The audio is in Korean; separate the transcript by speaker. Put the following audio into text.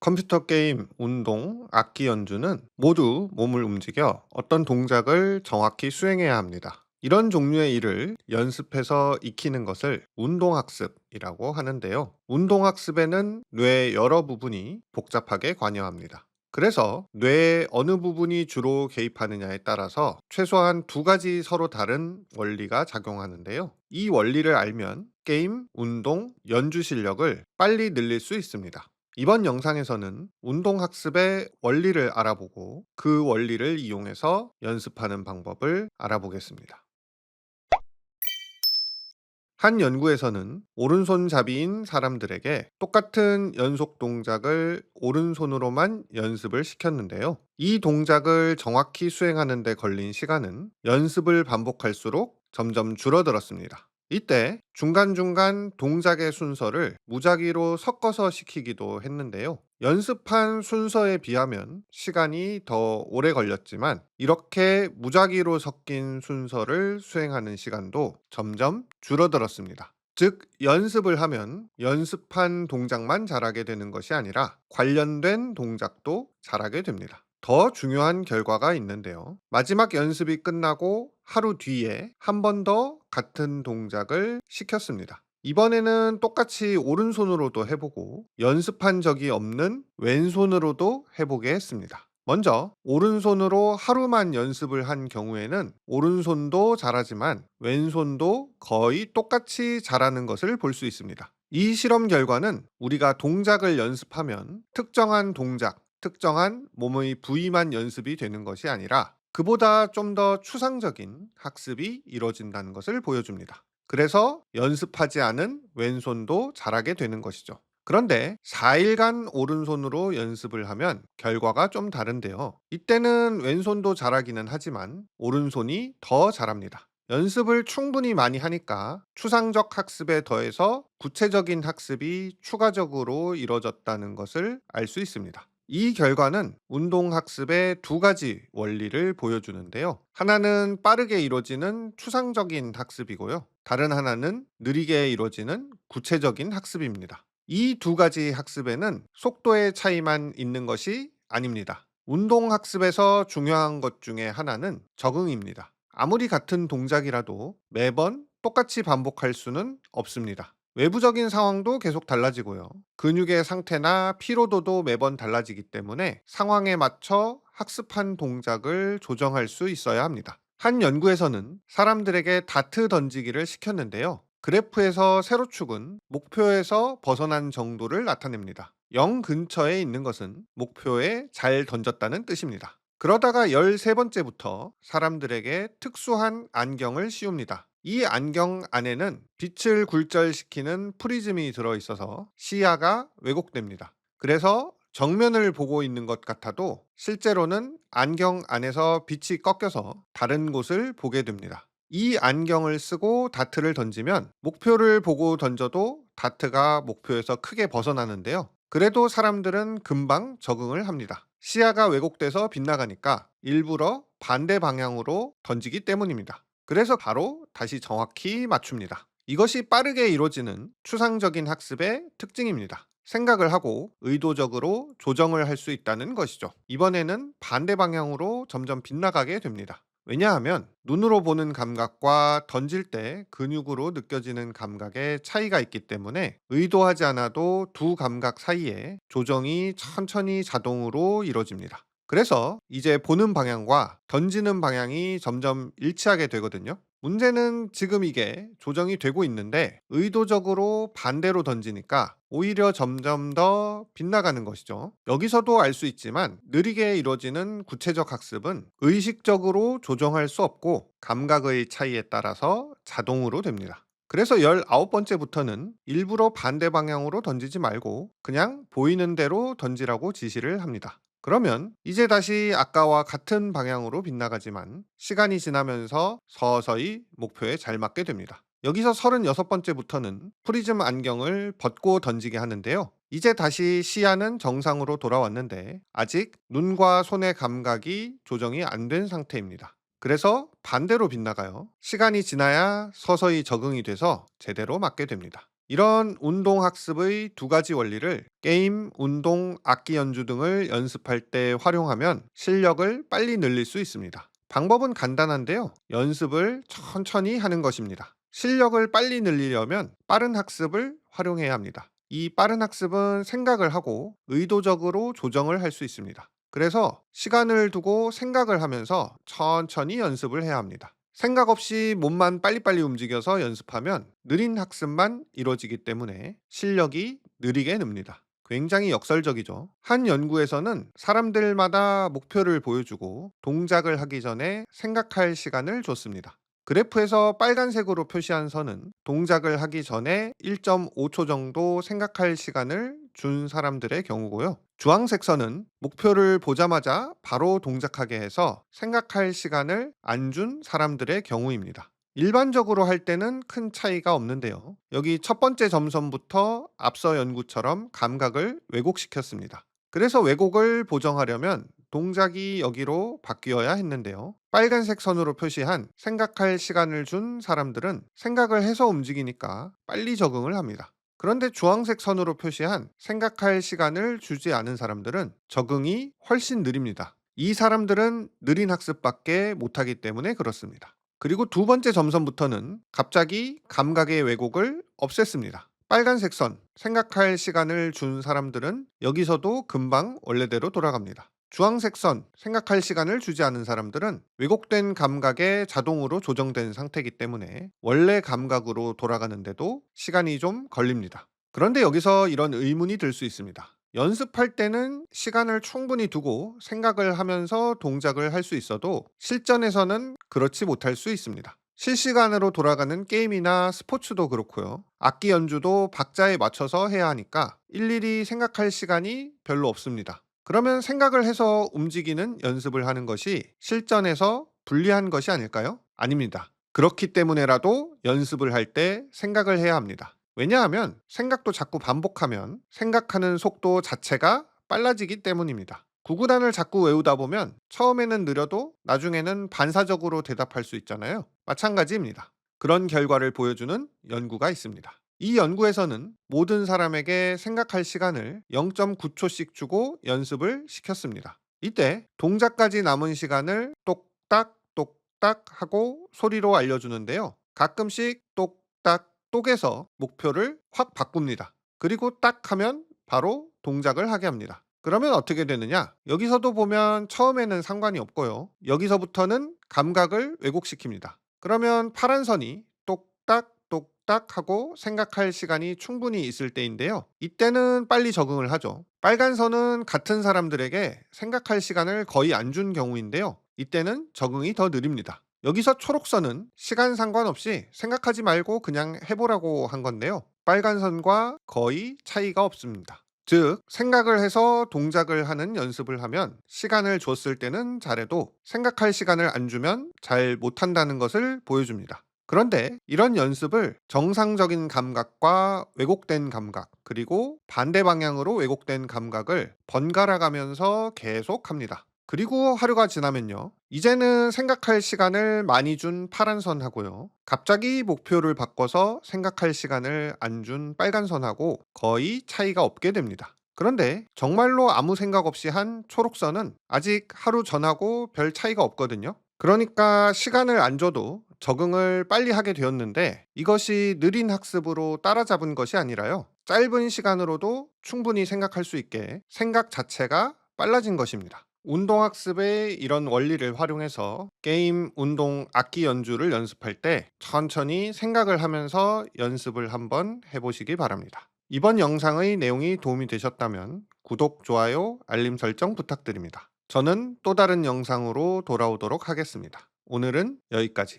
Speaker 1: 컴퓨터 게임, 운동, 악기 연주는 모두 몸을 움직여 어떤 동작을 정확히 수행해야 합니다. 이런 종류의 일을 연습해서 익히는 것을 운동학습이라고 하는데요. 운동학습에는 뇌의 여러 부분이 복잡하게 관여합니다. 그래서 뇌의 어느 부분이 주로 개입하느냐에 따라서 최소한 두 가지 서로 다른 원리가 작용하는데요. 이 원리를 알면 게임, 운동, 연주 실력을 빨리 늘릴 수 있습니다. 이번 영상에서는 운동학습의 원리를 알아보고 그 원리를 이용해서 연습하는 방법을 알아보겠습니다. 한 연구에서는 오른손잡이인 사람들에게 똑같은 연속 동작을 오른손으로만 연습을 시켰는데요. 이 동작을 정확히 수행하는 데 걸린 시간은 연습을 반복할수록 점점 줄어들었습니다. 이때 중간중간 동작의 순서를 무작위로 섞어서 시키기도 했는데요. 연습한 순서에 비하면 시간이 더 오래 걸렸지만 이렇게 무작위로 섞인 순서를 수행하는 시간도 점점 줄어들었습니다. 즉, 연습을 하면 연습한 동작만 잘하게 되는 것이 아니라 관련된 동작도 잘하게 됩니다. 더 중요한 결과가 있는데요. 마지막 연습이 끝나고 하루 뒤에 한 번 더 같은 동작을 시켰습니다. 이번에는 똑같이 오른손으로도 해보고 연습한 적이 없는 왼손으로도 해보게 했습니다. 먼저 오른손으로 하루만 연습을 한 경우에는 오른손도 잘하지만 왼손도 거의 똑같이 잘하는 것을 볼 수 있습니다. 이 실험 결과는 우리가 동작을 연습하면 특정한 동작, 특정한 몸의 부위만 연습이 되는 것이 아니라 그보다 좀 더 추상적인 학습이 이루어진다는 것을 보여줍니다. 그래서 연습하지 않은 왼손도 잘하게 되는 것이죠. 그런데 4일간 오른손으로 연습을 하면 결과가 좀 다른데요. 이때는 왼손도 잘하기는 하지만 오른손이 더 잘합니다. 연습을 충분히 많이 하니까 추상적 학습에 더해서 구체적인 학습이 추가적으로 이뤄졌다는 것을 알 수 있습니다. 이 결과는 운동학습의 두 가지 원리를 보여주는데요. 하나는 빠르게 이루어지는 추상적인 학습이고요. 다른 하나는 느리게 이루어지는 구체적인 학습입니다. 이 두 가지 학습에는 속도의 차이만 있는 것이 아닙니다. 운동학습에서 중요한 것 중에 하나는 적응입니다. 아무리 같은 동작이라도 매번 똑같이 반복할 수는 없습니다. 외부적인 상황도 계속 달라지고요. 근육의 상태나 피로도도 매번 달라지기 때문에 상황에 맞춰 학습한 동작을 조정할 수 있어야 합니다. 한 연구에서는 사람들에게 다트 던지기를 시켰는데요. 그래프에서 세로축은 목표에서 벗어난 정도를 나타냅니다. 0 근처에 있는 것은 목표에 잘 던졌다는 뜻입니다. 그러다가 13번째부터 사람들에게 특수한 안경을 씌웁니다. 이 안경 안에는 빛을 굴절시키는 프리즘이 들어있어서 시야가 왜곡됩니다. 그래서 정면을 보고 있는 것 같아도 실제로는 안경 안에서 빛이 꺾여서 다른 곳을 보게 됩니다. 이 안경을 쓰고 다트를 던지면 목표를 보고 던져도 다트가 목표에서 크게 벗어나는데요. 그래도 사람들은 금방 적응을 합니다. 시야가 왜곡돼서 빗나가니까 일부러 반대 방향으로 던지기 때문입니다. 그래서 바로 다시 정확히 맞춥니다. 이것이 빠르게 이루어지는 추상적인 학습의 특징입니다. 생각을 하고 의도적으로 조정을 할 수 있다는 것이죠. 이번에는 반대 방향으로 점점 빗나가게 됩니다. 왜냐하면 눈으로 보는 감각과 던질 때 근육으로 느껴지는 감각의 차이가 있기 때문에 의도하지 않아도 두 감각 사이에 조정이 천천히 자동으로 이루어집니다. 그래서 이제 보는 방향과 던지는 방향이 점점 일치하게 되거든요. 문제는 지금 이게 조정이 되고 있는데 의도적으로 반대로 던지니까 오히려 점점 더 빗나가는 것이죠. 여기서도 알 수 있지만 느리게 이루어지는 구체적 학습은 의식적으로 조정할 수 없고 감각의 차이에 따라서 자동으로 됩니다. 그래서 19번째부터는 일부러 반대 방향으로 던지지 말고 그냥 보이는 대로 던지라고 지시를 합니다. 그러면 이제 다시 아까와 같은 방향으로 빗나가지만 시간이 지나면서 서서히 목표에 잘 맞게 됩니다. 여기서 36번째부터는 프리즘 안경을 벗고 던지게 하는데요. 이제 다시 시야는 정상으로 돌아왔는데 아직 눈과 손의 감각이 조정이 안 된 상태입니다. 그래서 반대로 빗나가요. 시간이 지나야 서서히 적응이 돼서 제대로 맞게 됩니다. 이런 운동 학습의 두 가지 원리를 게임, 운동, 악기 연주 등을 연습할 때 활용하면 실력을 빨리 늘릴 수 있습니다. 방법은 간단한데요. 연습을 천천히 하는 것입니다. 실력을 빨리 늘리려면 빠른 학습을 활용해야 합니다. 이 빠른 학습은 생각을 하고 의도적으로 조정을 할 수 있습니다. 그래서 시간을 두고 생각을 하면서 천천히 연습을 해야 합니다. 생각 없이 몸만 빨리빨리 움직여서 연습하면 느린 학습만 이루어지기 때문에 실력이 느리게 늡니다. 굉장히 역설적이죠. 한 연구에서는 사람들마다 목표를 보여주고 동작을 하기 전에 생각할 시간을 줬습니다. 그래프에서 빨간색으로 표시한 선은 동작을 하기 전에 1.5초 정도 생각할 시간을 준 사람들의 경우고요. 주황색 선은 목표를 보자마자 바로 동작하게 해서 생각할 시간을 안 준 사람들의 경우입니다. 일반적으로 할 때는 큰 차이가 없는데요. 여기 첫 번째 점선부터 앞서 연구처럼 감각을 왜곡시켰습니다. 그래서 왜곡을 보정하려면 동작이 여기로 바뀌어야 했는데요. 빨간색 선으로 표시한 생각할 시간을 준 사람들은 생각을 해서 움직이니까 빨리 적응을 합니다. 그런데 주황색 선으로 표시한 생각할 시간을 주지 않은 사람들은 적응이 훨씬 느립니다. 이 사람들은 느린 학습밖에 못하기 때문에 그렇습니다. 그리고 두 번째 점선부터는 갑자기 감각의 왜곡을 없앴습니다. 빨간색 선, 생각할 시간을 준 사람들은 여기서도 금방 원래대로 돌아갑니다. 주황색 선, 생각할 시간을 주지 않은 사람들은 왜곡된 감각에 자동으로 조정된 상태이기 때문에 원래 감각으로 돌아가는데도 시간이 좀 걸립니다. 그런데 여기서 이런 의문이 들 수 있습니다. 연습할 때는 시간을 충분히 두고 생각을 하면서 동작을 할 수 있어도 실전에서는 그렇지 못할 수 있습니다. 실시간으로 돌아가는 게임이나 스포츠도 그렇고요. 악기 연주도 박자에 맞춰서 해야 하니까 일일이 생각할 시간이 별로 없습니다. 그러면 생각을 해서 움직이는 연습을 하는 것이 실전에서 불리한 것이 아닐까요? 아닙니다. 그렇기 때문에라도 연습을 할 때 생각을 해야 합니다. 왜냐하면 생각도 자꾸 반복하면 생각하는 속도 자체가 빨라지기 때문입니다. 구구단을 자꾸 외우다 보면 처음에는 느려도 나중에는 반사적으로 대답할 수 있잖아요. 마찬가지입니다. 그런 결과를 보여주는 연구가 있습니다. 이 연구에서는 모든 사람에게 생각할 시간을 0.9초씩 주고 연습을 시켰습니다. 이때 동작까지 남은 시간을 똑딱 똑딱 하고 소리로 알려주는데요. 가끔씩 똑딱 똑에서 목표를 확 바꿉니다. 그리고 딱 하면 바로 동작을 하게 합니다. 그러면 어떻게 되느냐? 여기서도 보면 처음에는 상관이 없고요. 여기서부터는 감각을 왜곡시킵니다. 그러면 파란 선이 똑딱 똑딱 하고 생각할 시간이 충분히 있을 때인데요. 이때는 빨리 적응을 하죠. 빨간 선은 같은 사람들에게 생각할 시간을 거의 안 준 경우인데요. 이때는 적응이 더 느립니다. 여기서 초록선은 시간 상관없이 생각하지 말고 그냥 해보라고 한 건데요. 빨간 선과 거의 차이가 없습니다. 즉, 생각을 해서 동작을 하는 연습을 하면 시간을 줬을 때는 잘해도 생각할 시간을 안 주면 잘 못한다는 것을 보여줍니다. 그런데 이런 연습을 정상적인 감각과 왜곡된 감각, 그리고 반대 방향으로 왜곡된 감각을 번갈아 가면서 계속 합니다. 그리고 하루가 지나면요. 이제는 생각할 시간을 많이 준 파란 선하고요. 갑자기 목표를 바꿔서 생각할 시간을 안 준 빨간 선하고 거의 차이가 없게 됩니다. 그런데 정말로 아무 생각 없이 한 초록선은 아직 하루 전하고 별 차이가 없거든요. 그러니까 시간을 안 줘도 적응을 빨리 하게 되었는데 이것이 느린 학습으로 따라잡은 것이 아니라요. 짧은 시간으로도 충분히 생각할 수 있게 생각 자체가 빨라진 것입니다. 운동학습의 이런 원리를 활용해서 게임, 운동, 악기 연주를 연습할 때 천천히 생각을 하면서 연습을 한번 해보시기 바랍니다. 이번 영상의 내용이 도움이 되셨다면 구독, 좋아요, 알림 설정 부탁드립니다. 저는 또 다른 영상으로 돌아오도록 하겠습니다. 오늘은 여기까지.